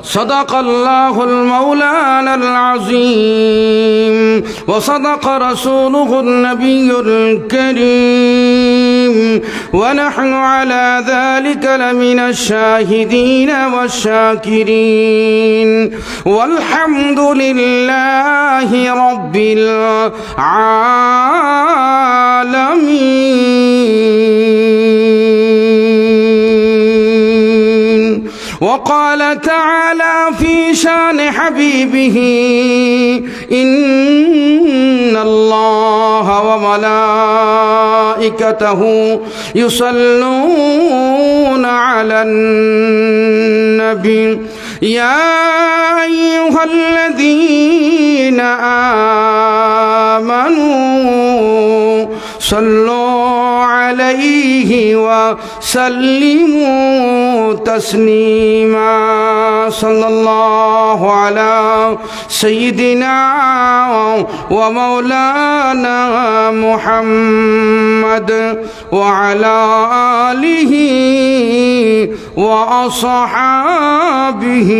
صدق الله المولانا العظيم وصدق رسوله النبي الكريم ونحن على ذلك لمن الشاهدين والشاكرين والحمد لله رب العالمين. وقال تعالى في شان حبيبه إن الله وملائكته يصلون على النبي يا أيها الذين آمنوا صلوا عليه وسلموا تسليما. صلى الله على سيدنا ومولانا محمد وعلى آله وأصحابه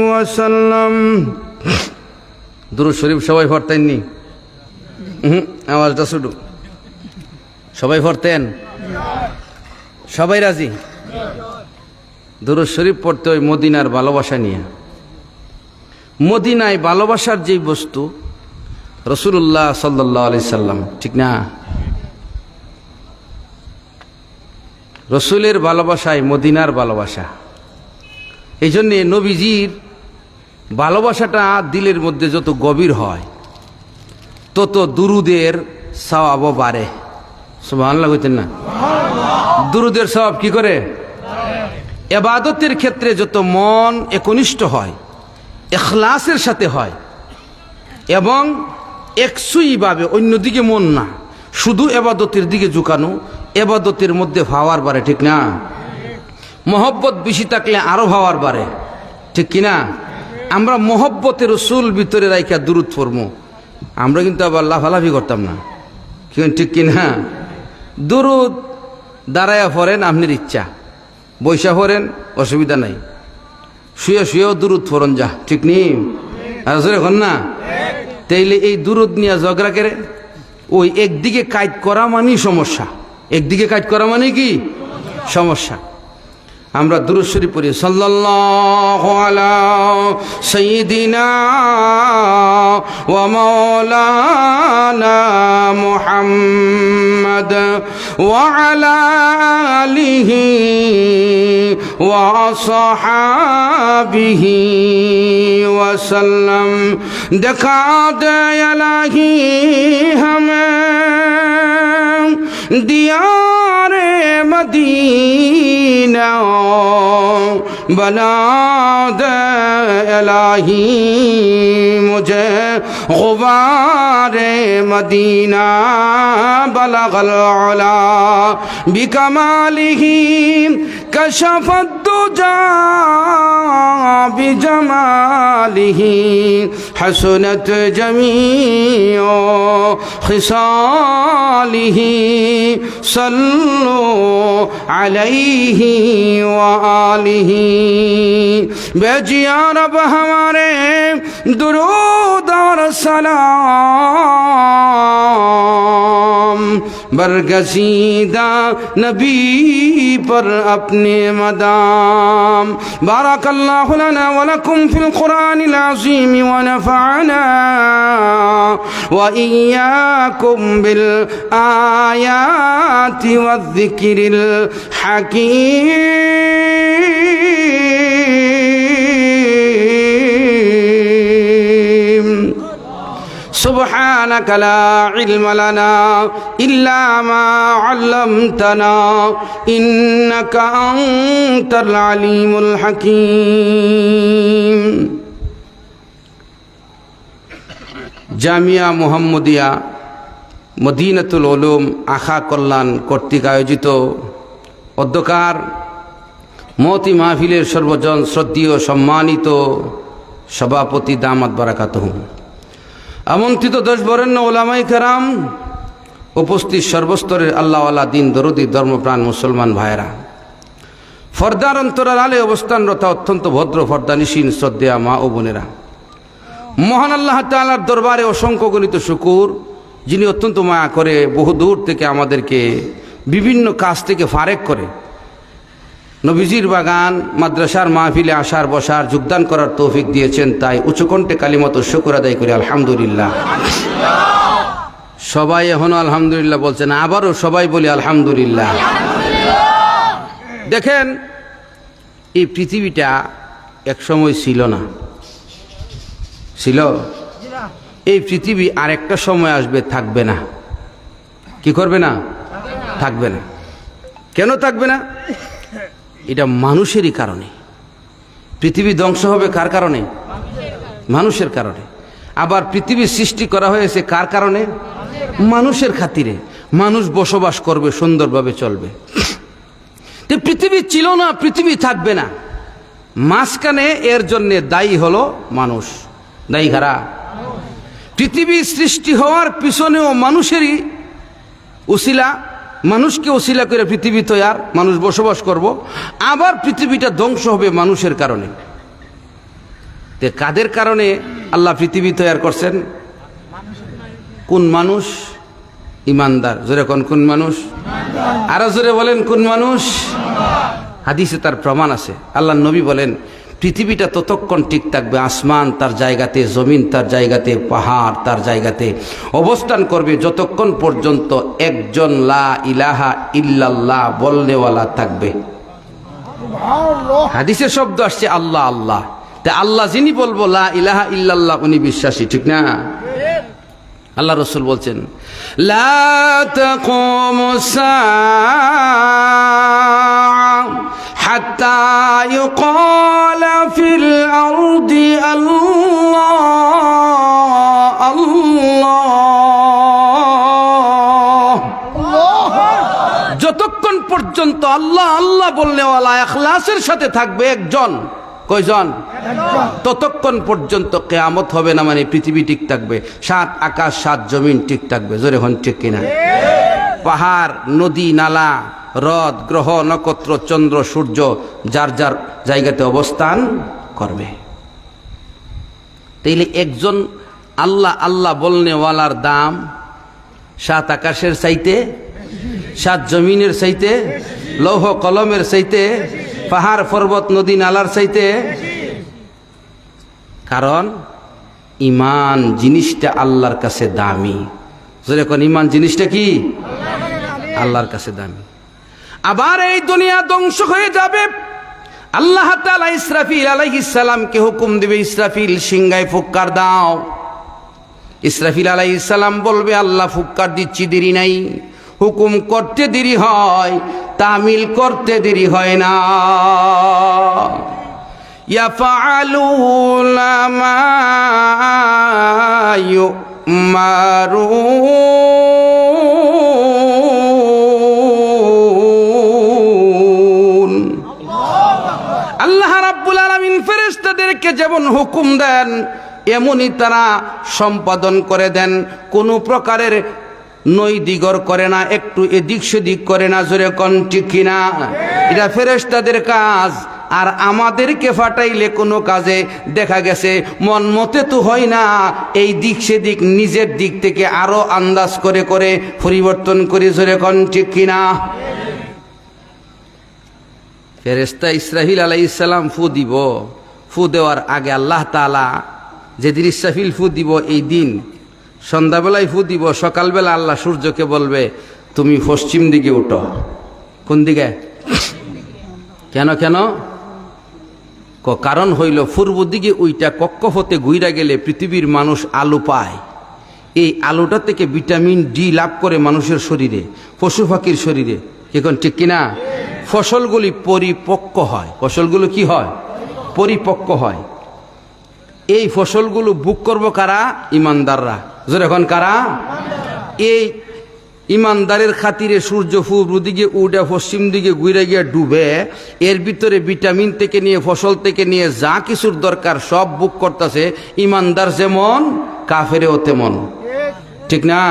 وسلم. দুরূদ শরীফ সবাই পড়তেননি? আওয়াজটা শুধু সবাই পড়তেন? সবাই রাজি? দুরূদ শরীফ পড়তে ওই মদিনার ভালোবাসা নিয়ে। মদিনায় ভালোবাসার যেই বস্তু রাসূলুল্লাহ সাল্লাল্লাহু আলাইহি সাল্লাম, ঠিক না? রসুলের ভালোবাসায় মদিনার ভালোবাসা। এই জন্যে নবীজির ভালোবাসাটা দিলের মধ্যে যত গভীর হয় তত দুরুদের সওয়াবও বাড়ে। সুবহানাল্লাহ কইতেন না? দুরুদের সওয়াব কি করে? ইবাদতের ক্ষেত্রে যত মন একনিষ্ঠ হয়, ইখলাসের সাথে হয় এবং একসুইভাবে অন্যদিকে মন না, শুধু ইবাদতের দিকে ঝুঁকানো, ইবাদতের মধ্যে ভাওয়ার বাড়ে, ঠিক না? মহব্বত বেশি থাকলে আরো ভাওয়ার বাড়ে, ঠিক কিনা? আমরা মহব্বতের রসুল ভিতরে রাইখা দুরুদ পড়বো, আমরা কিন্তু আবার লাফালাফি করতাম না, ঠিক কিনা? দুরুদ দাঁড়ায়া পড়েন আপনার ইচ্ছা, বৈশা পড়েন অসুবিধা নাই, শুয়ে শুয়েও দুরুদ পড়ন যা, ঠিক নি? আর এখন না তাইলে এই দুরুদ নিয়ে ঝগড়া করে ওই একদিকে কাজ করা মানেই সমস্যা, একদিকে কাজ করা মানে কি সমস্যা। আমরা দুরূদ শরীফ পড়ি, সাল্লাল্লাহু আলা সাইয়্যিদিনা ওয়া মাওলানা মুহাম্মদ ওয়া আলা আলিহি ওয়া আসহাবিহি ওয়া সাল্লাম। দেখা দে ইলাহি হামেं দিয়ারে মদীনা बना दे इलाही मुझे गुबारे मदीना बलगल उला बिकमालिही कशफत दुजा बिजमालिही हसनत जमीओ खिसालिही सल्लु अलैहि व आलिही। बेजिया रब हमारे दुरूद और सलाम बरगसीदा नबी पर अपने मदाम। बारकल्लाहु लना व लकुम फिल कुरानिल अज़ीम व नफ़अना व इय्याकुम बिल आयाति वज़्ज़िक्रिल हकीम। سبحانك لا علم لنا إلا ما علمتنا إنك أنت العليم الحكيم। জামিয়া মুহাম্মদিয়া মদিনাতুল উলুম আখা কল্যাণ কর্তৃক আয়োজিত অধ্যকার মহতি মাহফিলের সর্বজন শ্রদ্ধেয় সম্মানিত সভাপতি দামাত বারাকাতুহু, আমন্ত্রিত দশ বরেণ্য ওলামায়ে কেরাম, উপস্থিত সর্বস্তরের আল্লাহওয়ালা দিন দরদি ধর্মপ্রাণ মুসলমান ভাইয়েরা, ফর্দার অন্তরার আলে অবস্থানরত অত্যন্ত ভদ্র ফর্দানিসীন শ্রদ্ধেয়া মা ও বোনেরা, মহান আল্লাহ তাআলার দরবারে অসংখ্য গণিত শুকুর, যিনি অত্যন্ত মায়া করে বহু দূর থেকে আমাদেরকে বিভিন্ন কাজ থেকে ফারেক করে নবীজির বাগান মাদ্রাসার মাহফিলে আসার বসার যোগদান করার তৌফিক দিয়েছেন। তাই উচ্চকণ্ঠে কালিমত শুকর আদায় করি আলহামদুলিল্লাহ। সবাই এখনো আলহামদুলিল্লাহ বলছেন, আবারও সবাই বলি আলহামদুলিল্লাহ। দেখেন, এই পৃথিবীটা এক সময় ছিল না, ছিল? এই পৃথিবী আর একটা সময় আসবে থাকবে না। কি করবে না? থাকবে না। কেন থাকবে না? এটা মানুষেরই কারণে। পৃথিবী ধ্বংস হবে কার কারণে? মানুষের কারণে। আবার পৃথিবীর সৃষ্টি করা হয়েছে কার কারণে? মানুষের খাতিরে। মানুষ বসবাস করবে, সুন্দরভাবে চলবে। তো পৃথিবী ছিল না, পৃথিবী থাকবে না, মাঝখানে এর জন্য দায়ী হলো মানুষ। দায়ী কারা? পৃথিবী সৃষ্টি হওয়ার পিছনেও মানুষেরই উসিলা, মানুষকে উসিলা করে পৃথিবী তৈয়ার, মানুষ বসবাস করব। আবার পৃথিবীটা ধ্বংস হবে মানুষের কারণে। তে কাদের কারণে আল্লাহ পৃথিবী তৈয়ার করছেন? কোন মানুষ? ইমানদার। জোরে কোন মানুষ? আরো জোরে বলেন কোন মানুষ? হাদিসে তার প্রমাণ আছে। আল্লাহ নবী বলেন, পৃথিবীটা ততক্ষণ ঠিক থাকবে, আসমান তার জায়গাতে, জমিন তার জায়গাতে, পাহাড় তার জায়গাতে অবস্থান করবে, যতক্ষণ পর্যন্ত একজন লা ইলাহা ইল্লাল্লাহ বলনেওয়ালা থাকবে। হাদিসের শব্দ আসছে আল্লাহ আল্লাহ। তা আল্লাহ যিনি বলবো লা ইলাহা ইল্লাল্লাহ, উনি বিশ্বাসী, ঠিক না? আল্লাহ রসুল বলছেন, লা তাকুমুস সাআ হাত্তা ইউকালা ফিল আরদি আল্লাহ আল্লাহ। যতক্ষণ পর্যন্ত আল্লাহ আল্লাহ বলনেওয়ালা ইখলাসের সাথে থাকবে একজন, কয়জন? ততক্ষণ পর্যন্ত কিয়ামত হবে না, মানে পৃথিবী ঠিক থাকবে, সাত আকাশ সাত জমিন ঠিক থাকবে। জোরে হন ঠিক কিনা? পাহাড়, নদী, নালা, হ্রদ, গ্রহ, নক্ষত্র, চন্দ্র, সূর্য যার যার জায়গাতে অবস্থান করবে। তাইলে একজন আল্লাহ আল্লাহ বলনেওয়ালার দাম সাত আকাশের চাইতে, সাত জমিনের চাইতে, লৌহ কলমের চাইতে, পাহাড় পর্বত নদী নালার চাইতে। কারণ ঈমান জিনিসটা আল্লাহর কাছে দামি। যেরকম ঈমান জিনিসটা কি? আল্লাহর কাছে দামি। আবার এই দুনিয়া ধ্বংস হয়ে যাবে। আল্লাহ তাআলা ইসরাফিল আলাইহিস সালামকে হুকুম দিবে, ইসরাফিল সিংহায় ফুৎকার দাও। ইসরাফিল আলাইহিস সালাম বলবে, আল্লাহ ফুৎকার দিচ্ছি, দেরি নাই। হুকুম করতে দেরি হয়, তামিল করতে দেরি হয় না। ইয়াফআলুনা মা ইউমারুন। আল্লাহ রাব্বুল আলামিন ফেরেশতাদেরকে যেমন হুকুম দেন, এমনই তারা সম্পাদন করে দেন। কোনো প্রকারের নই দিগর করে না, একটু এদিক সেদিক করে না। জোরে কোন ঠিক কিনা? এটা ফেরেশতাদের কাজ। আর আমাদেরকে ফাটাইলে কোনো কাজে দেখা গেছে মন মতে তো হয় না, এই দিক সেদিক নিজের দিক থেকে আরো আন্দাজ করে করে পরিবর্তন করি। জোরে কোন ঠিক কিনা? ফেরেশতা ইসরাফিল আলাইহিস সালাম ফু দিব। ফু দেওয়ার আগে আল্লাহ তাআলা যেদিন ইসরাফিল ফু দিব, এই দিন সন্ধ্যাবেলায় ফু দিব, সকালবেলা আল্লাহ সূর্যকে বলবে, তুমি পশ্চিম দিকে উঠো। কোন দিকে? কেন কেন? কারণ হইল পূর্ব দিকে ওইটা কক্ষপথে ঘুরে গেলে পৃথিবীর মানুষ আলো পায়। এই আলোটা থেকে ভিটামিন ডি লাভ করে মানুষের শরীরে, পশু পাখির শরীরে। এখন ঠিক কিনা? ফসলগুলি পরিপক্ক হয়। ফসলগুলো কি হয়? পরিপক্ক হয়। এই ফসলগুলো বুক করবো কারা? ইমানদাররা। যখন কারা? এই ইমানদারের খাতিরে সূর্য পূর্ব দিকে উঠে পশ্চিম দিকে ঘুরে গিয়ে ডুবে, এর ভিতরে ভিটামিন থেকে নিয়ে, ফসল থেকে নিয়ে যা কিছুর দরকার সব বুক করতেছে। ইমানদার যেমন, কাফেরেও তেমন, ঠিক না?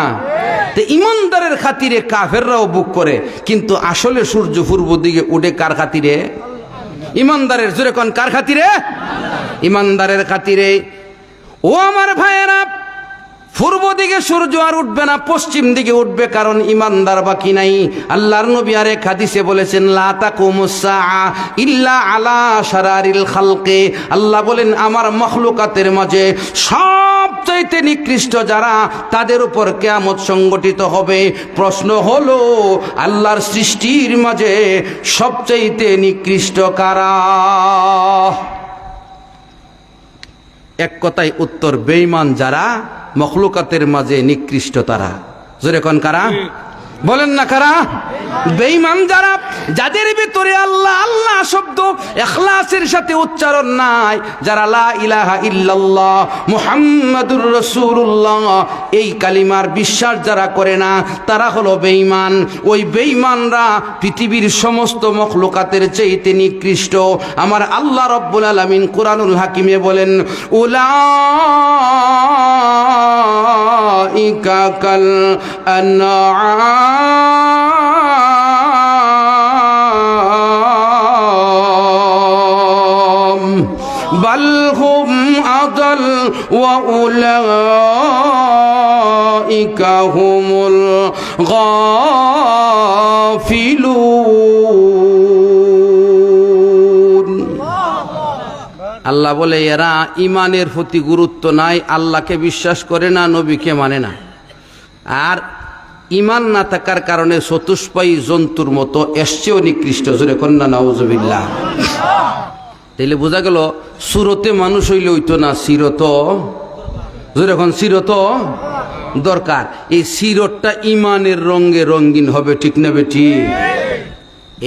তো ইমানদারের খাতিরে কাফেররাও বুক করে, কিন্তু আসলে সূর্য পূর্ব দিকে উঠে কার খাতিরে? ইমানদারের, জোরে কোন কার খাতিরে? ইমানদারের খাতিরে। ও আমার ভাইয়েরা, পূর্ব দিকে সূর্য আর উঠবে না, পশ্চিম দিকে উঠবে, কারণ ইমানদার বাকি নাই। আল্লাহর নবী আরেক হাদিসে বলেছেন, লা তাকুমুস সাআ ইল্লা আলা শারারিল খালকে। আল্লাহ বলেন, আমার মখলুকাতের মাঝে সবচাইতে নিকৃষ্ট যারা, তাদের উপর কিয়ামত সংগঠিত হবে। প্রশ্ন হলো, আল্লাহর সৃষ্টির মাঝে সবচাইতে নিকৃষ্ট কারা? এক কথায় উত্তর, বেঈমান যারা, মখলুকাতের মাঝে নিকৃষ্ট তারা। জোরে কোন কারা? বলেন না কারা? বেঈমান যারা, যাদের ভিতরে আল্লাহ আল্লাহ শব্দ ইখলাসের সাথে উচ্চারণ নাই, যারা লা ইলাহা ইল্লাল্লাহ মুহাম্মাদুর রাসূলুল্লাহ এই কালিমার বিশ্বাস যারা করে না, তারা হলো বেঈমান। ওই বেঈমানরা পৃথিবীর সমস্ত মখলুকাতের চাইতে নিকৃষ্ট। আমার আল্লাহ রাব্বুল আলামিন কুরআনুল হাকিমে বলেন, উলাইকা কাল আনআম বাল হুম আদাল ওয়া উলাইকা হুমুল গাফিলুন। আল্লাহ বলে, এরা ইমানের প্রতি গুরুত্ব নাই, আল্লাহকে বিশ্বাস করে না, নবীকে মানে না, আর ইমান না থাকার কারণে চতুষ্পায়ী জন্তুর মতো এসছেও নিকৃষ্ট। জোরে কন্যা নাউজুবিল্লাহ। তাইলে বোঝা গেল, সুরতে মানুষ হইলে হইতো না, সিরত, জোরে এখন সিরত দরকার। এই সিরতটা ইমানের রঙে রঙিন হবে, ঠিক না বেটি?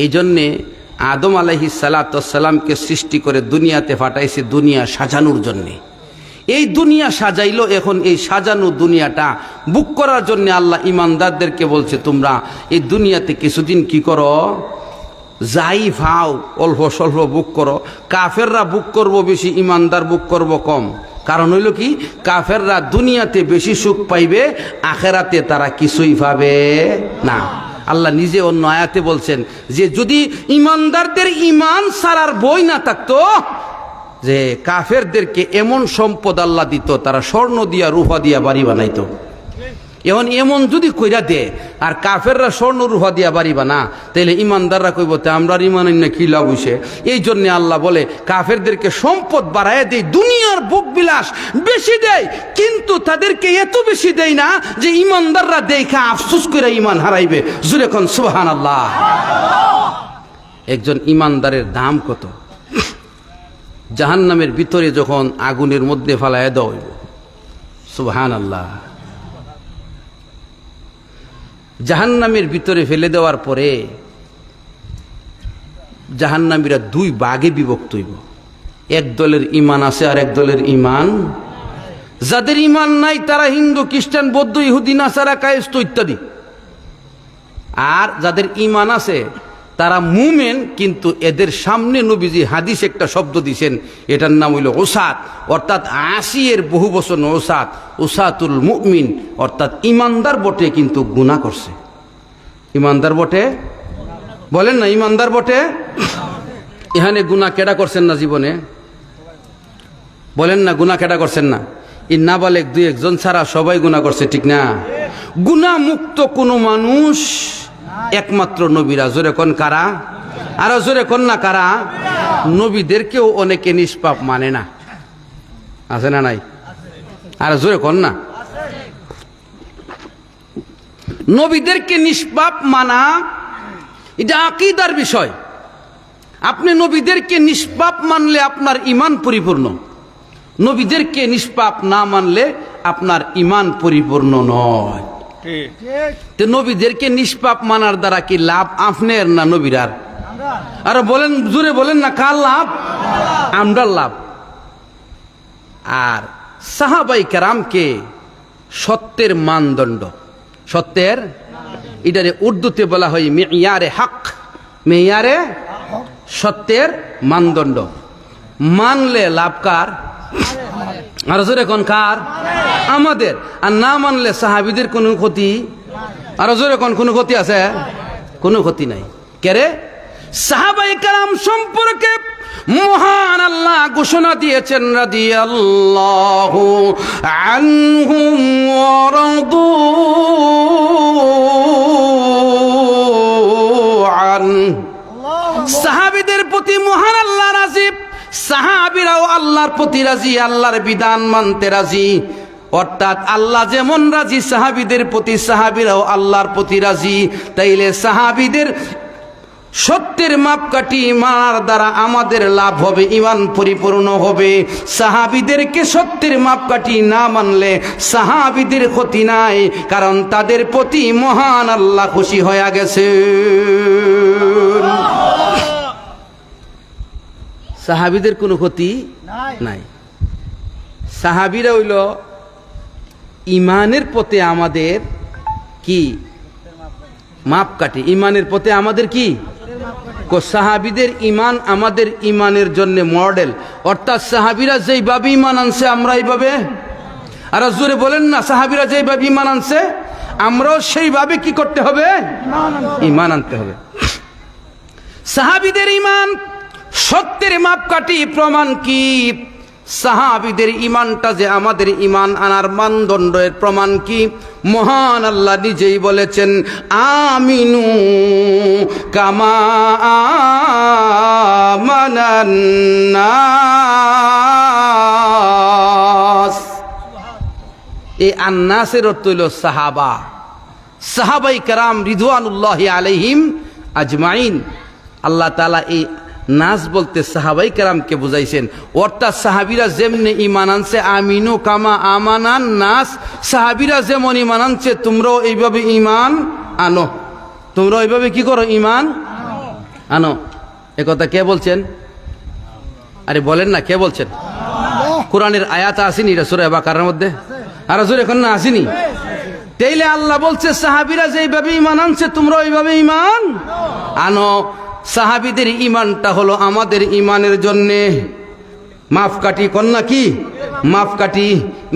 এই জন্যে আদম আলাইহিস সালামকে সৃষ্টি করে দুনিয়াতে পাঠাইছে দুনিয়া সাজানোর জন্যে। এই দুনিয়া সাজাইলো, এখন এই সাজানো দুনিয়াটা বুক করার জন্য আল্লাহ ইমানদারদেরকে বলছে, তোমরা এই দুনিয়াতে কিছুদিন কি করো, যাই ভাও অল্প স্বল্প বুক করো। কাফেররা বুক করব বেশি, ইমানদার বুক করব কম। কারণ হইল কি, কাফেররা দুনিয়াতে বেশি সুখ পাইবে, আখেরাতে তারা কিছুই পাবে না। আল্লাহ নিজে অন্য আয়াতে বলছেন যে যদি ইমানদারদের ইমান ছাড়ার বই না থাকতো, যে কাফেরদেরকে এমন সম্পদ আল্লাহ দিত, তারা স্বর্ণ দিয়া রূপা দিয়া বাড়ি বানাইতো। এখন এমন যদি কইরা দে আর কাফেররা স্বর্ণ রূপা দিয়া বাড়ি বানা, তাহলে ইমানদাররা কইব তে আমরা ইমান না কি লাভ হইছে। এই জন্য আল্লাহ বলে, কাফেরদেরকে সম্পদ বাড়ায় দেয়, দুনিয়ার ভোগ বিলাস বেশি দেয়, কিন্তু তাদেরকে এত বেশি দেয় না যে ইমানদাররা দেখা আফসোস করে ইমান হারাইবে। জোরে কোন সুবহানাল্লাহ। একজন ইমানদারের দাম কত? জাহান্নামের ভিতরে যখন আগুনের মধ্যে ফালায় দেওয়া হইব, সুবহানাল্লাহ, জাহান্নামের ভিতরে ফেলে দেওয়ার পরে জাহান্নামীরা দুই ভাগে বিভক্ত হইব। এক দলের ইমান আছে আর এক দলের ইমান, যাদের ইমান নাই তারা হিন্দু, খ্রিস্টান, বৌদ্ধ, ইহুদি, নাসারা, কায়েস্ত ইত্যাদি। আর যাদের ইমান আছে তারা মুমেন, কিন্তু এদের সামনে নবীজি হাদিস একটা শব্দ দিছেন, এটার নাম হইল ওসাত, অর্থাৎ ৮০ এর বহু বচন ওসাত, ওসাতুল মুমিন, অর্থাৎ ইমানদার বটে কিন্তু গুনাহ করছে। ইমানদার বটে, বলেন না ইমানদার বটে। এখানে গুনাহ কেডা করছেন না জীবনে? বলেন না গুনাহ কেডা করছেন না? এই নাবালেক দুই একজন ছাড়া সবাই গুনাহ করছে, ঠিক না? গুনাহ মুক্ত কোনো মানুষ একমাত্র নবীরা। জোরে কোন কারা? আরো জোরে কোন না কারা? নবীদেরকেও অনেকে নিষ্পাপ মানে না, আছে না নাই? আরো জোরে কোন না। নবীদেরকে নিষ্পাপ মানা এটা আকীদার বিষয়। আপনি নবীদেরকে নিষ্পাপ মানলে আপনার ঈমান পরিপূর্ণ, নবীদেরকে নিষ্পাপ না মানলে আপনার ঈমান পরিপূর্ণ নয়। তো নবীদেরকে নিষ্পাপ মানার দ্বারা কি লাভ আপনার না নবীরার? আর বলেন, জোরে বলেন না, কার লাভ? আমরা লাভ। আর সাহাবাই কেরামকে সত্যের মানদণ্ড, সত্যের, এটারে উর্দুতে বলা হয় মেয়ারে হক, মেয়ারে সত্যের মানদণ্ড। মানলে লাভ কার? আর জোরে কোন কার? আমাদের। আর না মানলে সাহাবীদের কোনো ক্ষতি, আর জোরে কোন কোনো ক্ষতি আছে? কোনো ক্ষতি নাই। কেরে? সাহাবায়ে কেরাম সম্পর্কে মহান আল্লাহ ঘোষণা দিয়েছেন রাদিয়াল্লাহু আনহুম ওয়া রাদু আন। সাহাবীদের প্রতি মহান আল্লাহ রাজি, সাহাবীরাও আল্লাহর প্রতি রাজি, আল্লাহর বিধান মানতে রাজি। অর্থাৎ আল্লাহ যেমন রাজি সাহাবীদের প্রতি, সাহাবীরাও আল্লাহর প্রতি রাজি। তাইলে সাহাবীদের সত্যের মাপকাঠি মানার দ্বারা আমাদের লাভ হবে, ঈমান পরিপূর্ণ হবে। সাহাবীদেরকে সত্যের মাপকাঠি না মানলে সাহাবীদের ক্ষতি নাই, কারণ তাদের প্রতি মহান আল্লাহ খুশি হয়ে গেছে। সাহাবীদের কোনো ক্ষতি নাই। সাহাবীরা হইল ঈমানের পথে আমাদের কি মাপকাঠি, ঈমানের পথে আমাদের কি, সাহাবীদের ঈমান আমাদের ঈমানের জন্য মডেল। অর্থাৎ সাহাবীরা যেইভাবে ঈমান আনছে আমরা এইভাবে, আর জোরে বলেন না, সাহাবীরা যেইভাবে ঈমান আনছে আমরাও সেইভাবে কি করতে হবে, ঈমান আনতে হবে। সাহাবীদের ঈমান সত্যের মাপকাঠি প্রমাণ কি? সাহাবীদের ঈমানটা যে আমাদের ঈমান আনার মানদণ্ডের প্রমাণ কি? মহান আল্লাহ নিজেই বলেছেন, আমিনু কামা আমানান নাস। এই আন্নাসের অর্থ হইল সাহাবা, সাহাবাই কেরাম রিদওয়ানুল্লাহি আলাইহিম আজমাইন। আল্লাহ তাআলা এই নাস বলতে সাহাবাই কেরামকে বুঝাইছেন। অর্থাৎ সাহাবীরা যেমনি ঈমান আনছে, আমিনু কামা আমানান নাস, সাহাবীরা যেমন ঈমান আনছে তোমরাও এইভাবে ঈমান আনো। তোমরাও এইভাবে কি করো, ঈমান আনো। একথা কে বলছেন? আরে বলেন না, কে বলছেন? কোরআনের আয়াত আসেনি এটা সূরা বাকারার মধ্যে? আর জোরে এখন না আসেনি? তাইলে আল্লাহ বলছে সাহাবীরা যেইভাবে ঈমান আনছে তোমরাও এইভাবে ঈমান আনো। সাহাবীদের ঈমানটা হলো আমাদের ঈমানের জন্য মাপকাঠি, কন্যা কি মাপকাঠি,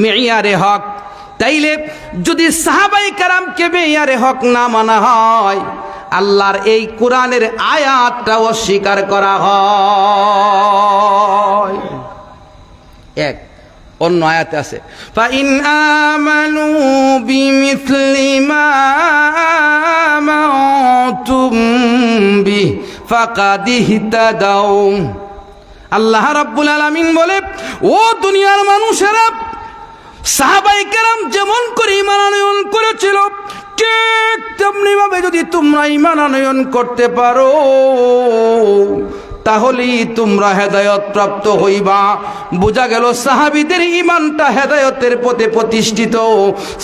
মেয়ারে হক। তাইলে যদি সাহাবায়ে কেরামকে মেয়ারে হক না মানা হয়, আল্লাহর এই কোরআনের আয়াতটা অস্বীকার করা হয়। এক অন্য আয়াতে আছে, ফাইন আমানু বিমিসলি মা আমাতুম বি ফাকাদ ইহতাদাউ। আল্লাহ রাব্বুল আলামিন বলে, ও দুনিয়ার মানুষেরা, সাহাবায়ে কেরাম যেমন করে ঈমান আনয়ন করেছিল ঠিক তেমনি ভাবে যদি তোমরা ঈমান আনয়ন করতে পারো তাহলেই তোমরা হেদায়েত প্রাপ্ত হইবা। বোঝা গেল সাহাবীদের ঈমানটা হেদায়েতের পথে প্রতিষ্ঠিত।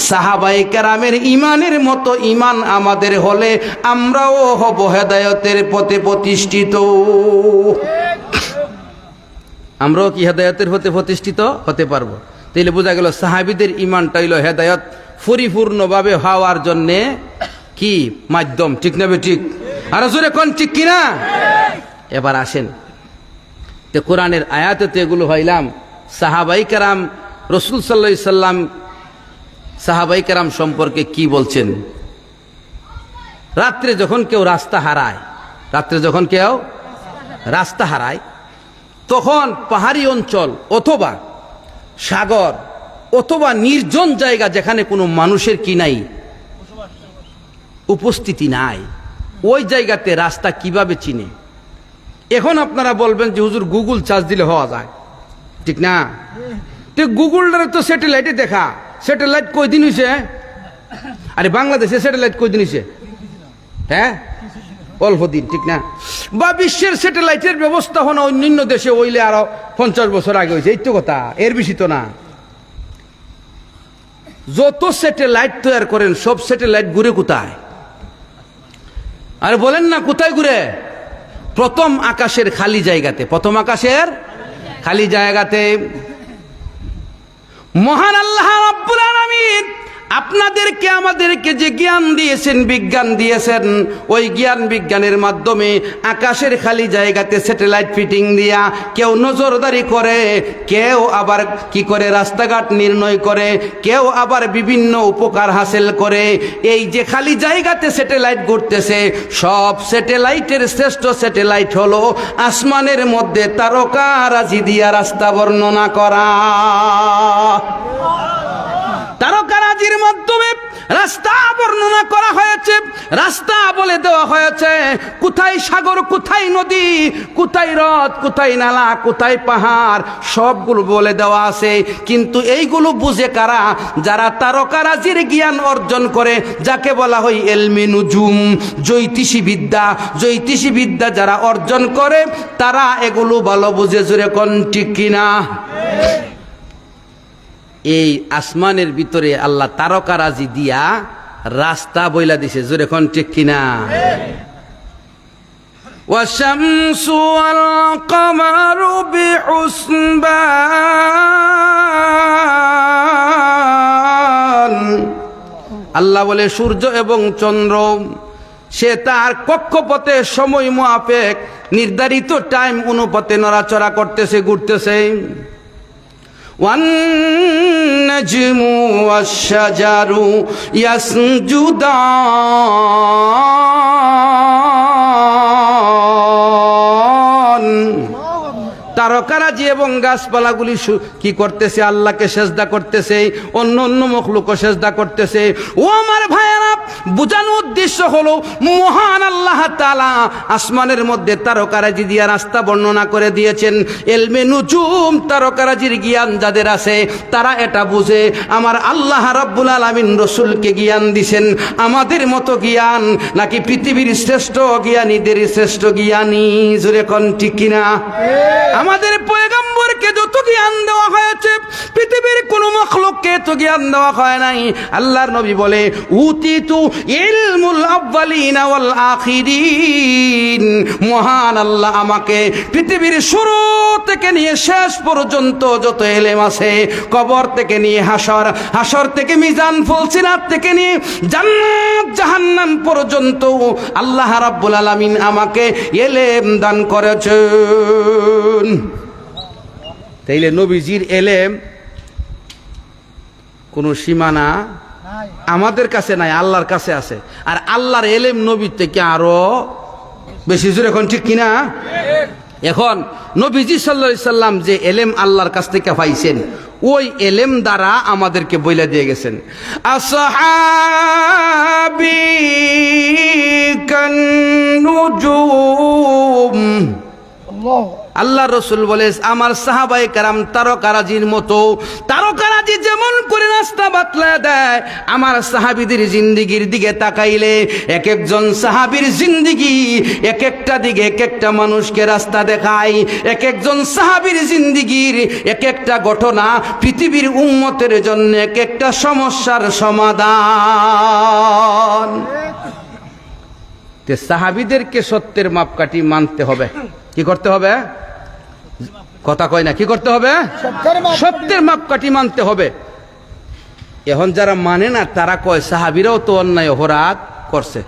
সাহাবায়ে কেরামের ঈমানের মতো ঈমান আমাদের হলে আমরাও হব হেদায়েতের পথে প্রতিষ্ঠিত। আমরাও কি হেদায়েতের পথে প্রতিষ্ঠিত হতে পারবো? তাইলে বোঝা গেল সাহাবীদের ঈমানটা হইল হেদায়েত পরিপূর্ণভাবে হওয়ার জন্যে কি মাধ্যম। ঠিক না ঠিক? আর জোরে কোন ঠিক কিনা? এবার আসেন তো কোরআনের আয়াতে তো এগুলো হইলাম। সাহাবায়ে কেরাম, রাসূল সাল্লাল্লাহু আলাইহি সাল্লাম সাহাবায়ে কেরাম সম্পর্কে কি বলছেন? রাত্রে যখন কেউ রাস্তা হারায়, রাত্রে যখন কেউ রাস্তা হারায় তখন পাহাড়ি অঞ্চল অথবা সাগর অথবা নির্জন জায়গা যেখানে কোনো মানুষের কি নাই, উপস্থিতি নাই, ওই জায়গাতে রাস্তা কিভাবে চিনে? এখন আপনারা বলবেন যে হুজুর গুগল সার্চ দিলে হওয়া যায়, ঠিক না? তো গুগলটারে তো স্যাটেলাইটে দেখা, স্যাটেলাইট কয়দিন হয়েছে? আরে বাংলাদেশে স্যাটেলাইট কয়দিন হয়েছে? হ্যাঁ, অল্প দিন, ঠিক না? বা বিশ্বের স্যাটেলাইটের ব্যবস্থা হন অন্যান্য দেশে হইলে আরো 50 বছর আগে হয়েছে, এই তো কথা, এর বেশি তো না। যত স্যাটেলাইট তৈরি করেন সব স্যাটেলাইট ঘুরে কোথায়? আরে বলেন না, কোথায় ঘুরে? প্রথম আকাশের খালি জায়গাতে, প্রথম আকাশের খালি জায়গাতে। মহান আল্লাহ রাব্বুল আলামিন আপনাদেরকে আমাদেরকে যে জ্ঞান দিয়েছেন, বিজ্ঞান দিয়েছেন, ওই জ্ঞান বিজ্ঞানের মাধ্যমে আকাশের খালি জায়গাতে স্যাটেলাইট ফিটিং দিয়া কেউ নজরদারি করে, কেউ আবার কি করে রাস্তাঘাট নির্ণয় করে, কেউ আবার বিভিন্ন উপকার হাসিল করে। এই যে খালি জায়গাতে স্যাটেলাইট ঘুরতেছে, সব স্যাটেলাইটের শ্রেষ্ঠ স্যাটেলাইট হলো আসমানের মধ্যে তারকারাজি দিয়া রাস্তা বর্ণনা করা। তারকারাজির মাধ্যমে রাস্তা বর্ণনা করা হয়েছে, রাস্তা বলে দেওয়া হয়েছে কোথায় সাগর, কোথায় নদী, কোথায় হ্রদ, কোথায় নালা, কোথায় পাহাড়, সবগুলো বলে দেওয়া আছে। কিন্তু এইগুলো বুঝে কারা? যারা তারকারাজির জ্ঞান অর্জন করে, যাকে বলা হয় এলমে নুজুম, জ্যোতিষী বিদ্যা। জ্যোতিষী বিদ্যা যারা অর্জন করে তারা এগুলো ভালো বুঝে। জোরে কোন ঠিক কিনা? এই আসমানের ভিতরে আল্লাহ তারকারাজি দিয়া রাস্তা বইলা দিছে। জোরে কোন ঠিক কিনা? ওয়াশামসু ওয়াল কমারু বিহুসবান। আল্লাহ বলে সূর্য এবং চন্দ্র সে তার কক্ষপথে সময় মুআফিক নির্ধারিত টাইম অনুপাতে নড়াচড়া করতেছে, ঘুরতেছে। والنجم والشجر يسجدان। তারকারাজি এবং গাছপালাগুলি কি করতেছে? আল্লাহকে সেজদা করতেছে, অন্য অন্য মখলুকও সেজদা করতেছে। ও আমার ভাইয়েরা, বোঝানোর উদ্দেশ্য হলো মহান আল্লাহ তাআলা আসমানের মধ্যে তারকারাজি দিয়া রাস্তা বর্ণনা করে দিয়েছেন। এলমে নুজুম, তারকারাজির জ্ঞান যাদের আছে তারা এটা বুঝে আমার আল্লাহ রাব্বুল আলামিন রসুলকে জ্ঞান দিছেন আমাদের মতো জ্ঞান নাকি পৃথিবীর শ্রেষ্ঠ জ্ঞানীদের শ্রেষ্ঠ জ্ঞানী। জোরে কোন ঠিক কিনা? আমাদের পয়গম্বরকে যত জ্ঞান দেওয়া হয়েছে পৃথিবীর কোন মাখলুককে তো জ্ঞান দেওয়া হয় নাই। আল্লাহর নবী বলে উতিতু ইলমুল আউয়ালিনা ওয়াল আখিরিন। মহান আল্লাহ আমাকে পৃথিবীর শুরু থেকে নিয়ে শেষ পর্যন্ত যত ইলম আছে, কবর থেকে নিয়ে হাসর, হাসর থেকে মিজান ফুলসিরাত থেকে নিয়ে জান্নাত জাহান্নাম পর্যন্ত আল্লাহ রাব্বুল আলামিন আমাকে ইলম দান করেছেন। তাইলে নবীজির এলেম কোনো সীমানা আমাদের কাছে নাই, আল্লাহর কাছে আছে। আর আল্লাহর এলেম নবীর থেকে আরো বেশি। জোরে এখন ঠিক কিনা? এখন নবীজি সাল্লাল্লাহু আলাইহি সাল্লাম যে এলেম আল্লাহর কাছ থেকে পাইছেন, ওই এলেম দ্বারা আমাদেরকে বইলা দিয়ে গেছেন আসহাবি কান নুজুম। আল্লাহ রসুল বলে আমার সাহাবায়ে কেরাম তারকারাজির মতো। তারকারাজি যেমন করে রাস্তা বাতলা দেয়, আমার সাহাবীদের জিন্দিগির দিকে তাকাইলে এক একজন সাহাবীর জিন্দিগি এক একটা দিকে এক একটা মানুষকে রাস্তা দেখায়। এক একজন সাহাবীর জিন্দিগির এক একটা ঘটনা পৃথিবীর উম্মতের জন্য এক একটা সমস্যার সমাধান। সাহাবীদেরকে সত্যের মাপকাঠি মানতে হবে। কি করতে হবে? কথা কয় না, কি করতে হবে? সত্যের মাপকাঠি মানতে হবে। এখন যারা মানে না তারা কয় সাহাবীরাও তো অন্যায় অপরাধ করছে।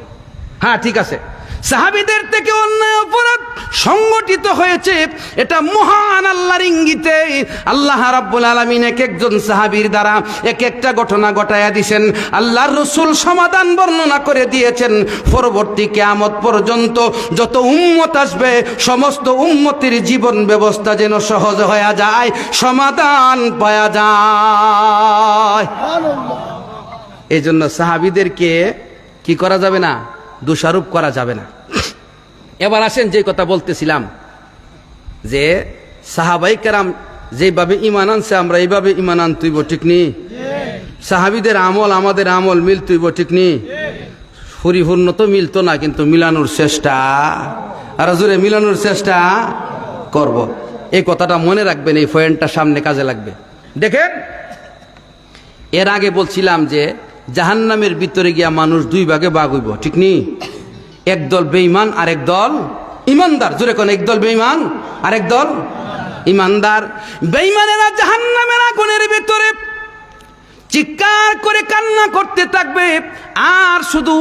হ্যাঁ ঠিক আছে, সাহাবীদের থেকে অন্যায় অপরাধ সংগঠিত হয়েছে, এটা মহান আল্লাহর ইঙ্গিতে আল্লাহ রাব্বুল আলামিন এক একজন সাহাবীর দ্বারা এক একটা ঘটনা ঘটায়া দিয়েছেন। আল্লাহর রাসূল সমাধান বর্ণনা করে দিয়েছেন। পরবর্তী কিয়ামত পর্যন্ত যত উম্মত আসবে সমস্ত উম্মতের জীবন ব্যবস্থা যেন সহজ হয়ে যায়, সমাধান পাওয়া যায়। এই জন্য সাহাবীদেরকে কি করা যাবে না? দোষারোপ করা যাবে না। এবার আসেন যে কথা বলতেছিলাম যে সাহাবায়ে কেরাম যেভাবে ঈমান আনছে আমরা এইভাবে ঈমান আনতেইব, ঠিক নি? সাহাবীদের আমল আমাদের আমল মিলতেইব, ঠিক নি? পরিপূর্ণ তো মিলতো না, কিন্তু মিলানোর চেষ্টা, আর জোরে মিলানোর চেষ্টা করব। এই কথাটা মনে রাখবেন, এই পয়েন্টটা সামনে কাজে লাগবে। দেখেন, এর আগে বলছিলাম যে জাহান্নামের ভিতরে গিয়া মানুষ দুই ভাগে ভাগ হইব, ঠিক নি? একদল বেঈমান আর একদল ইমানদার। জোরে কোন? একদল বেঈমান আর একদল ইমানদার। বেঈমানেরা জাহান্নামের আগুনের ভিতরে চিৎকার করে কান্না করতে থাকবে আর শুধু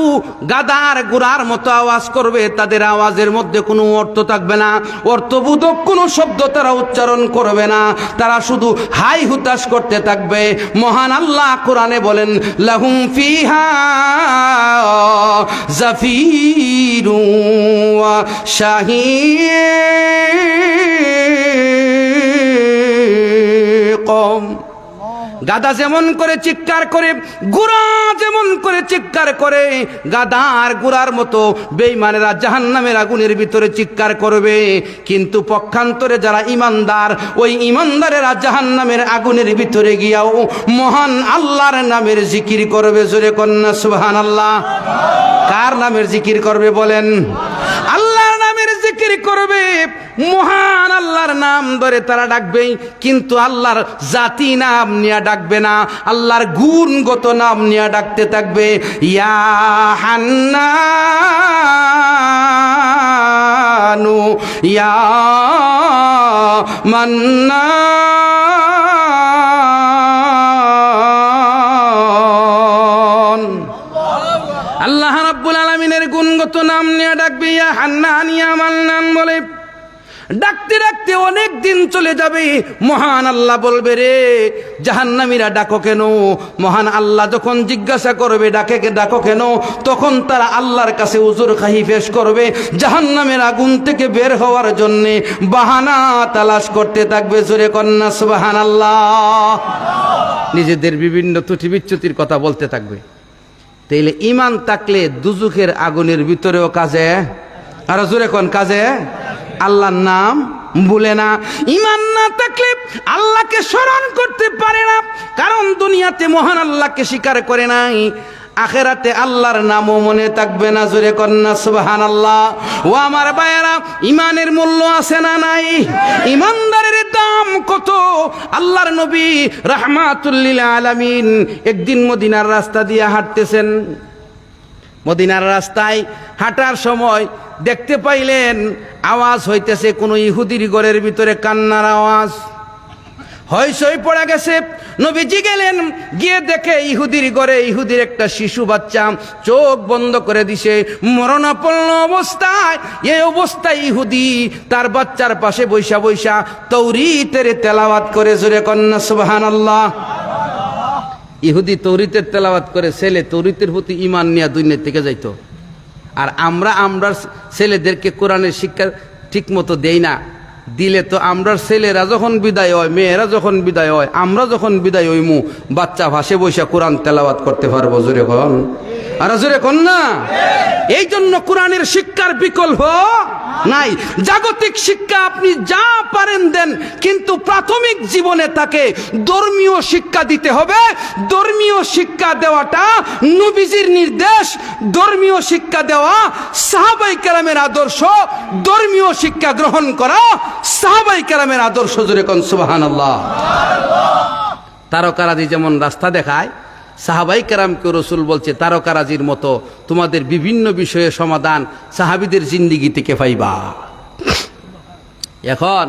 গাদার গোড়ার মতো আওয়াজ করবে। তাদের আওয়াজের মধ্যে কোনো অর্থ থাকবে না, অর্থবোধক কোনো শব্দ তারা উচ্চারণ করবে না, তারা শুধু হাই হুতাশ করতে থাকবে। মহান আল্লাহ কোরআনে বলেন, লাহুম ফিহা জাফিরু ওয়া শাহীকুম। গাদা যেমন করে চিৎকার করে, গুড়া যেমন করে চিৎকার করে, গাদার গুড়ার মতো বেঈমানেরা জাহান্নামের আগুনের ভিতরে চিৎকার করবে। কিন্তু পক্ষান্তরে যারা ইমানদার, ওই ইমানদারেরা জাহান্নামের আগুনের ভিতরে গিয়াও মহান আল্লাহর নামের জিকির করবে। জোরে কন্যা সুবহানাল্লাহ। কার নামের জিকির করবে বলেন? আল্লাহর নামের জিকির করবে। মহান আল্লাহর নাম ধরে তারা ডাকবে, কিন্তু আল্লাহর জাতি নাম নিয়ে ডাকবে না, আল্লাহর গুণগত নাম নিয়ে ডাকতে থাকবে। ইয়া হান্নানু ইয়া মান্নান। আল্লাহ রাব্বুল আলামিনের গুণগত নাম নিয়ে ডাকবে, ইয়া হান্নান ইয়া মান্নান বলে। ডাকতে ডাকতে অনেক দিন চলে যাবে। মহান আল্লাহ বলবে, রে জাহান্নামীরা ডাকো কেন? মহান আল্লাহ যখন জিজ্ঞাসা করবে ডাকো কেন, তখন তারা আল্লাহর কাছে উজুর খাহি পেশ করবে। জাহান্নামের আগুন থেকে বের হওয়ার জন্য বাহানা তালাশ করতে থাকবে। জোরে কন্যা সুবহানাল্লাহ। নিজেদের বিভিন্ন ত্রুটি বিচ্যুতির কথা বলতে থাকবে। তাইলে ঈমান থাকলে দুজুখের আগুনের ভিতরেও কাজে, আর জোরে কোন কাজে, আল্লাহর নাম ভুলে না। ঈমান না থাকলে আল্লাহকে স্মরণ করতে পারে না, কারণ দুনিয়াতে মহান আল্লাহকে স্বীকার করে নাই, আখেরাতে আল্লাহর নামও মনে থাকবে না। জোরে কন্যা সুবহানাল্লাহ। ও আমার ভাইয়েরা, ঈমানের মূল্য আছে না নাই? ঈমানদারের দাম কত? আল্লাহর নবী রাহমাতুল লিল আলামিন একদিন মদিনার রাস্তা দিয়ে হাঁটতেছেন। মদিনার রাস্তায় হাঁটার সময় দেখতে পাইলেন আওয়াজ হইতেছে কোন ইহুদির ঘরের ভিতরে কান্নার আওয়াজ। হইচই পড়ে গেছে। নবীজি গেলেন, গিয়ে দেখে ইহুদির ঘরে ইহুদির একটা শিশু বাচ্চা চোখ বন্ধ করে দিছে, মরণাপন্ন অবস্থায়। এই অবস্থায় ইহুদি তার বাচ্চার পাশে বৈশা বৈশা তাওরীতের তেলাওয়াত করে। জোরে কন্যা সুবহানাল্লাহ। ইহুদি তাওরীতের তেলাওয়াত করে, ছেলে তাওরীতের প্রতি ঈমান নিয়ে দুনিয়া থেকে যাইতো। আর আমরা ছেলেদেরকে কোরআনের শিক্ষা ঠিক মতো দেই না। দিলে তো আমরা ছেলেরা যখন বিদায় হয়, মেয়েরা যখন বিদায় হয়, আমরা যখন বিদায় হইমু, বাচ্চা ভাসে বৈশা কোরআন তেলাওয়াত করতে পারবো। জোরে কোন, আর জোরে কোন না। এই জন্য কোরআনের শিক্ষার বিকল্প নাই। জাগতিক শিক্ষা আপনি যা পারেন দেন, কিন্তু প্রাথমিক জীবনে তাকে ধর্মীয় শিক্ষা দিতে হবে। ধর্মীয় শিক্ষা দেওয়াটা নবীজির নির্দেশ। ধর্মীয় শিক্ষা দেওয়া সাহাবায়ে কেরামের আদর্শ। ধর্মীয় শিক্ষা গ্রহণ করা সাহাবায়ে কেরামের আদর্শ। জোরে কোন সুবহানাল্লাহ। তারকারাজি যেমন রাস্তা দেখায়, সাহাবাই কেরামকে রসুল বলছে তারকারাজির মতো তোমাদের বিভিন্ন বিষয়ে সমাধান সাহাবীদের জিন্দিগি থেকে পাইবা। এখন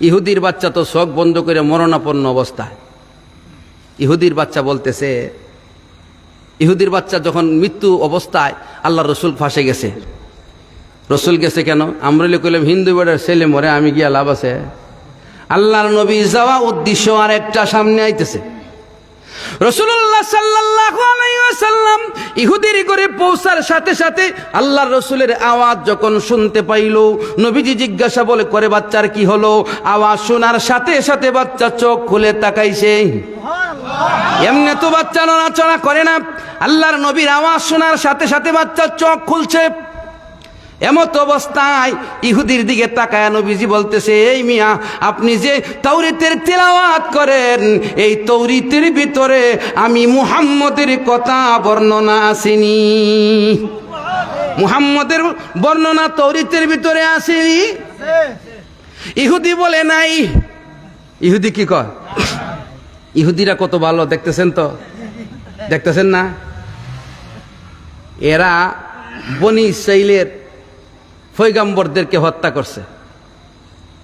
ইহুদির বাচ্চা তো চোখ বন্ধ করে মরণাপন্ন অবস্থায়। ইহুদির বাচ্চা বলতেছে, ইহুদির বাচ্চা যখন মৃত্যু অবস্থায় আল্লাহ রসুল ফাঁসে গেছে। রসুল গেছে কেন? আমরা কইলাম হিন্দু বেড়ার ছেলে মরে, আমি গিয়া লাভ আছে? আল্লাহর নবী যাওয়া উদ্দেশ্য আর একটা সামনে আইতেছে। রাসূলুল্লাহ সাল্লাল্লাহু আলাইহি ওয়াসাল্লাম ইহুদির ঘরে পৌঁছার সাথে সাথে আল্লাহর রাসূলের আওয়াজ যখন শুনতে পাইল, নবীজি জিজ্ঞাসা বলে করে, বাচ্চার কি হলো? আওয়াজ শোনার সাথে সাথে বাচ্চা চোখ খুলে তাকাইছে। এমনি তো বাচ্চা নড়াচড়া করে না। আল্লাহর নবীর আওয়াজ শোনার সাথে সাথে বাচ্চা চোখ খুলছে। এমত অবস্থায় ইহুদির দিকে তাকায় নবীজি বলতেছে, এই মিয়া, আপনি যে তাওরীতের তেলাওয়াত করেন, এই তাওরীতের ভিতরে আমি মুহাম্মদের কথা বর্ণনা আসেনি? মুহাম্মদের বর্ণনা তাওরীতের ভিতরে আসেনি? ইহুদি বলে নাই। ইহুদি কি কয়? ইহুদিরা কত ভালো, দেখতেছেন তো, দেখতেছেন না? এরা বনি ইসরাইলের পয়গম্বরদেরকে হত্যা করছে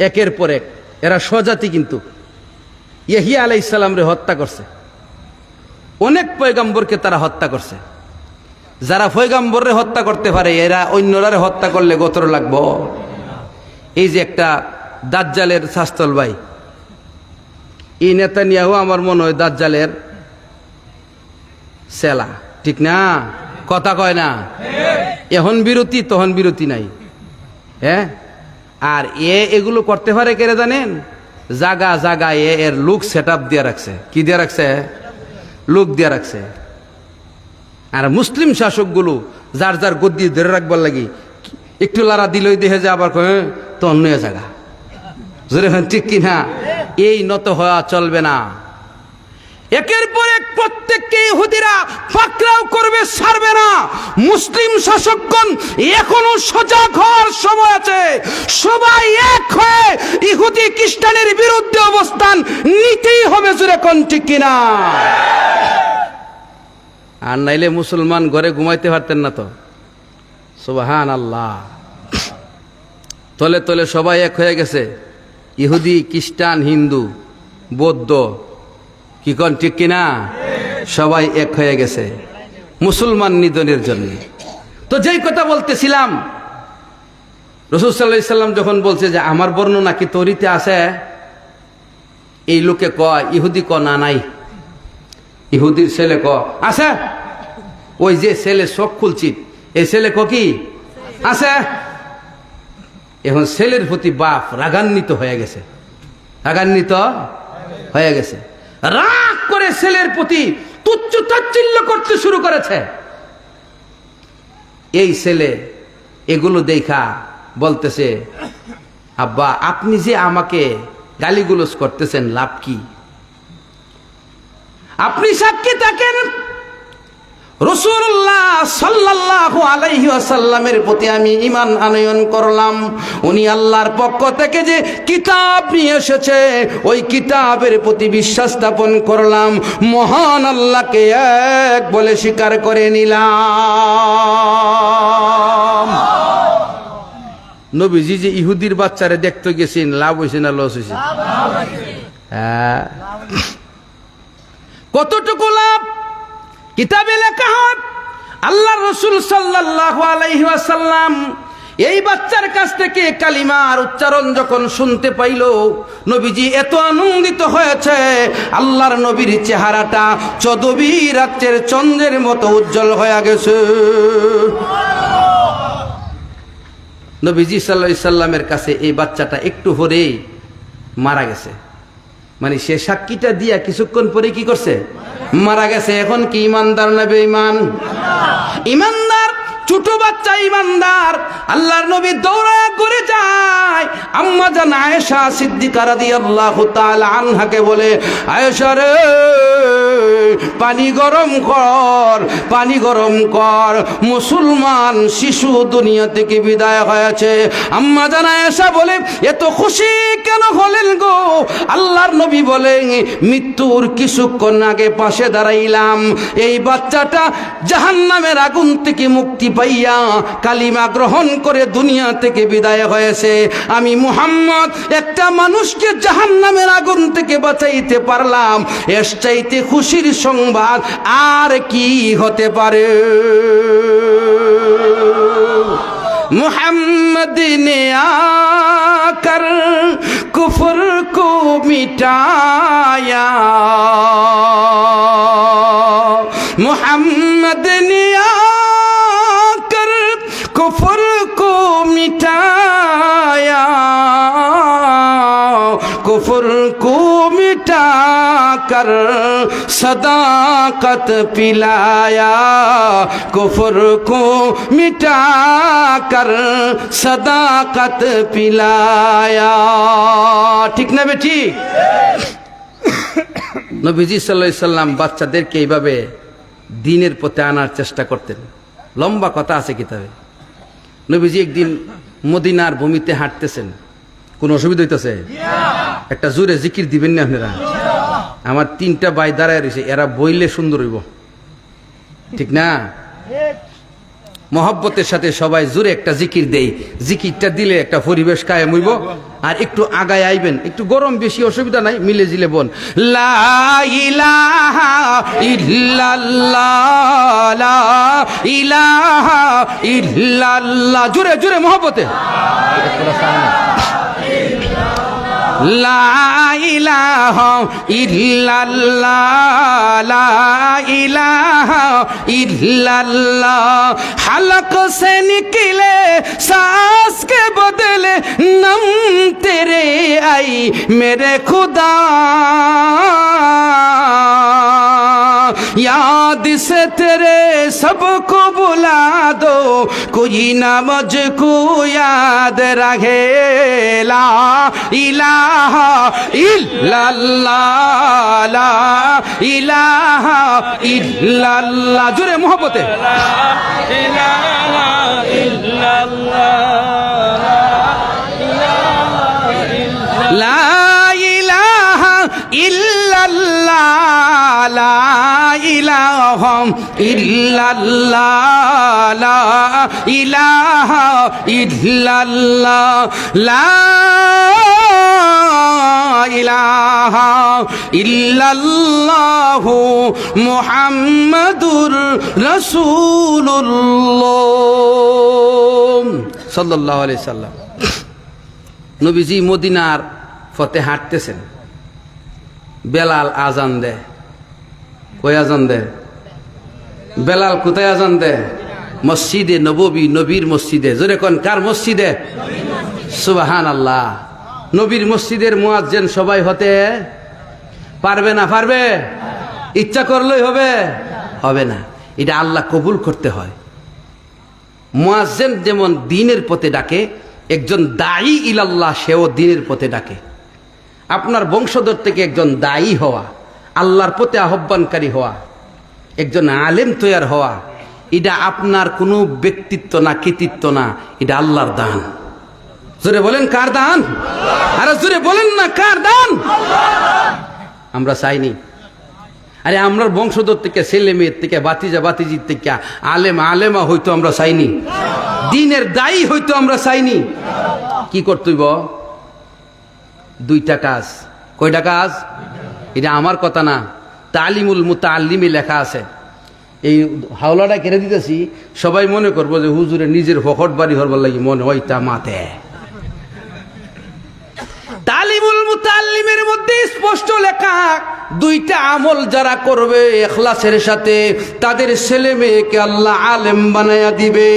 একের পর এক। এরা স্বজাতি, কিন্তু ইহ্যা আলাইহিস সালামরে হত্যা করছে। অনেক পয়গম্বরকে তারা হত্যা করছে। যারা পয়গম্বরে হত্যা করতে পারে এরা অন্যরারে হত্যা করলে গোতর লাগবো। এই যে একটা দাজ্জালের শাস্তল ভাই, এই নেতানিয়াহু আমার মনে হয় দাজ্জালের সেলা, ঠিক না? কথা কয় না? এখন বিরতি তখন বিরতি নাই। হ্যাঁ, আর এগুলো করতে পারে কেরে জানেন? জাগা জাগা এর লুক সেট আপ দিয়ে রাখছে। কি দিয়ে রাখছে? লুক দিয়ে রাখছে। আর মুসলিম শাসকগুলো যার যার গদ্দি ধরে রাখবার লাগি একটু লারা দিলই দেখে যে আবার কয় তো অন্য জায়গা জোরে, ঠিক কিনা? এই নত হওয়া চলবে না। একের পর এক প্রত্যেককে ইহুদিরা পাকড়াও করবে, ছাড়বে না। মুসলিম শাসকগণ এখনো সজাগ হওয়ার সময় আছে। সবাই এক হয়ে ইহুদি খ্রিস্টানের বিরুদ্ধে অবস্থান নিতেই হবে, জোরে কোন, ঠিক কিনা? আর নাইলে মুসলমান ঘরে ঘুমাইতে পারতেন না তো। সুবহানাল্লাহ। তলে তলে সবাই এক হয়ে গেছে, ইহুদি, খ্রিস্টান, হিন্দু, বৌদ্ধ, কি কোন, ঠিক কিনা? সবাই এক হয়ে গেছে মুসলমান নিধনের জন্য। তো যেই কথা বলতেছিলাম, রাসূল সাল্লাল্লাহু আলাইহি সাল্লাম যখন বলছে যে আমার বর্ণনা কি তৌরাতে আছে, এই লোকে কয়, ইহুদি ক না নাই, ইহুদির ছেলে ক আছে। ওই যে ছেলে চোখ খুলছি এই ছেলে ক কি আছে। এখন ছেলের প্রতি বাপ রাগান্বিত হয়ে গেছে, রাগান্বিত হয়ে গেছে। রাগ করে ছেলের প্রতি তুচ্ছ তাচ্ছিল্য করতে শুরু করেছে। এই ছেলে এগুলো দেখা বলতেছে, আব্বা আপনি যে আমাকে গালিগুলোজ করতেছেন লাভ কি? আপনি সাক্ষী থাকেন রাসূলুল্লাহ সাল্লাল্লাহু আলাইহি ওয়াসাল্লামের প্রতি আমি ঈমান আনয়ন করলাম। উনি আল্লাহর পক্ষ থেকে যে কিতাব নিয়ে এসেছে ওই কিতাবের প্রতি বিশ্বাস স্থাপন করলাম। মহান আল্লাহকে এক বলে স্বীকার করে নিলাম। নবীজি যে ইহুদির বাচ্চারে দেখতে গেছেন, লাভ হয়েছে না লস হয়েছে? হ্যাঁ, কতটুকু লাভ? কিতাবে লেখা হয় আল্লাহর রাসূল সাল্লাল্লাহু আলাইহি ওয়াসাল্লাম এই বাচ্চার কাছ থেকে কালিমার উচ্চারণ যখন শুনতে পাইল, নবীজি এত আনন্দিত হয়েছে, আল্লাহর নবীর চেহারাটা চৌদ্দবী রাত্রের চন্দ্রের মতো উজ্জ্বল হয়ে গেছে। নবীজি সাল্লাল্লাহু আলাইহি সাল্লামের কাছে এই বাচ্চাটা একটু পরেই মারা গেছে। মানে সে সাক্ষীটা দিয়া কিছুক্ষণ পরে কি করছে? মারা গেছে। এখন কি ইমানদার না বেঈমান? ইমানদার। ছোট বাচ্চা ইমানদার। আল্লাহর নবী দৌড়া করে যায়, আম্মা জান আয়েশা সিদ্দিকা রাদিয়াল্লাহু তাআলা আনহাকে বলে, আয়েশা রে পানি গরম কর, পানি গরম কর, মুসলমান শিশু দুনিয়া থেকে বিদায় হয়েছে। আম্মা জান আয়েশা বলে, এত খুশি কেন হলেন গো? আল্লাহর নবী বলেন, মৃত্যুর কিছুক্ষণ আগে পাশে দাঁড়াইলাম, এই বাচ্চাটা জাহান্নামের আগুন থেকে মুক্তি পাইয়া কালিমা গ্রহণ করে দুনিয়া থেকে বিদায় হয়েছে। আমি মুহাম্মদ একটা মানুষকে জাহান্নামের আগুন থেকে বাঁচাইতে পারলাম, এর চাইতে খুশির সংবাদ আর কি হতে পারে? मुहम्मद ने आकर कुफ्र को मिटाया, मुहम्मद ने आकर कुफ्र को मिटाया, कुफ्र को मिटा कर सदाकत पिलाया, कुफ्र को मिटा कर सदाकत पिलाया। ঠিক না বেটি? নবীজি সাল্লাল্লাহু আলাইহি সাল্লাম বাচ্চাদেরকে এইভাবে দ্বীনের পথে আনার চেষ্টা করতেন। লম্বা কথা আছে কিতাবে। নবীজি একদিন মদিনার ভূমিতে হাঁটতেছেন, কোন অসুবিধা হইতেছে? একটা জোরে জিকির দিবেন না আপনারা? আমার তিনটা ভাই দাঁড়ায় রয়েছে, এরা বইলে সুন্দর হইব, ঠিক না? মহব্বতের সাথে সবাই জোরে একটা জিকির দেই। জিকিরটা দিলে একটা পরিবেশ কায়েম হইব। আর একটু আগায় আইবেন, একটু গরম বেশি অসুবিধা নাই, মিলে জিলে বোন। লা ইলাহা ইল্লাল্লাহ, লা ইলাহা ইল্লাল্লাহ, জোরে জোরে মহব্বতে। লা ইলাহা ইল্লাল্লাহ, লা ইলাহা ইল্লাল্লাহ, हलक से निकले सांस के बदले नम तेरे आई मेरे खुदा, याद से तेरे सबको बुला दो, कोई ना मुझको याद रहे। ला इलाहा इल्लल्लाह, ला इलाहा इल्लल्लाह, जोरे मोहब्बते। ला इलाहा इल्लल्लाह, ला इलाहा इल्लल्लाह, ला इलाहा इल्लल्लाह, ला इलाहा इल्लल्लाह, ला ইলাহা ইল্লাল্লাহু মুহাম্মাদুর রাসূলুল্লাহ সাল্লাল্লাহু আলাইহি সাল্লাম। নবীজি মদিনার পথে হাঁটতেছেন, বেলাল আজান দেয়। কই আজান দেয়? বেলাল কোথায় আজান দেয়? মসজিদে নববী, নবীর মসজিদে। জোরে কোন, কার মসজিদে? সুবহানাল্লাহ। নবীর মসজিদের মুয়াজ্জিন সবাই হতে পারবে না? পারবে? ইচ্ছা করলেই হবে? হবে না। এটা আল্লাহ কবুল করতে হয়। মুয়াজ্জিন যেমন দ্বীনের পথে ডাকে, একজন দায়ী ইলাল্লাহ সেও দ্বীনের পথে ডাকে। আপনার বংশধর থেকে একজন দায়ী হওয়া, আল্লাহর পথে আহ্বানকারী হওয়া, একজন আলেম তৈয়ার হওয়া, এটা আপনার কোনো ব্যক্তিত্ব না, কৃতিত্ব না, এটা আল্লাহর দান। জোরে বলেন, কার দান? আরে জোরে বলেন না, কার দান? আমরা চাইনি। আরে আমরার বংশধর থেকে, ছেলে মেয়ের থেকে, বাতিজা বাতিজির থেকে আলেম আলেমা হইতো আমরা চাইনি, দ্বীনের দায়ী হইতো আমরা চাইনি। কি করতেইব? দুইটা কাজ। কয়টা কাজ? এটা আমার কথা না, তালিমুল মুতাআল্লিমে লেখা আছে। এই হাওলাটা কেড়ে দিতেছি, সবাই মনে করবো যে হুজুরে নিজের ফখট বাড়ি হরবার লাগি মনে হইতা মাতে। তালিমুল মুতাআল্লিমের মধ্যে স্পষ্ট লেখা, দুইটা আমল যারা করবে ইখলাসের সাথে, তাদের ছেলে মেয়েকে আল্লাহ আলেম বানায়া দিবে।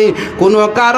কোনো কারণ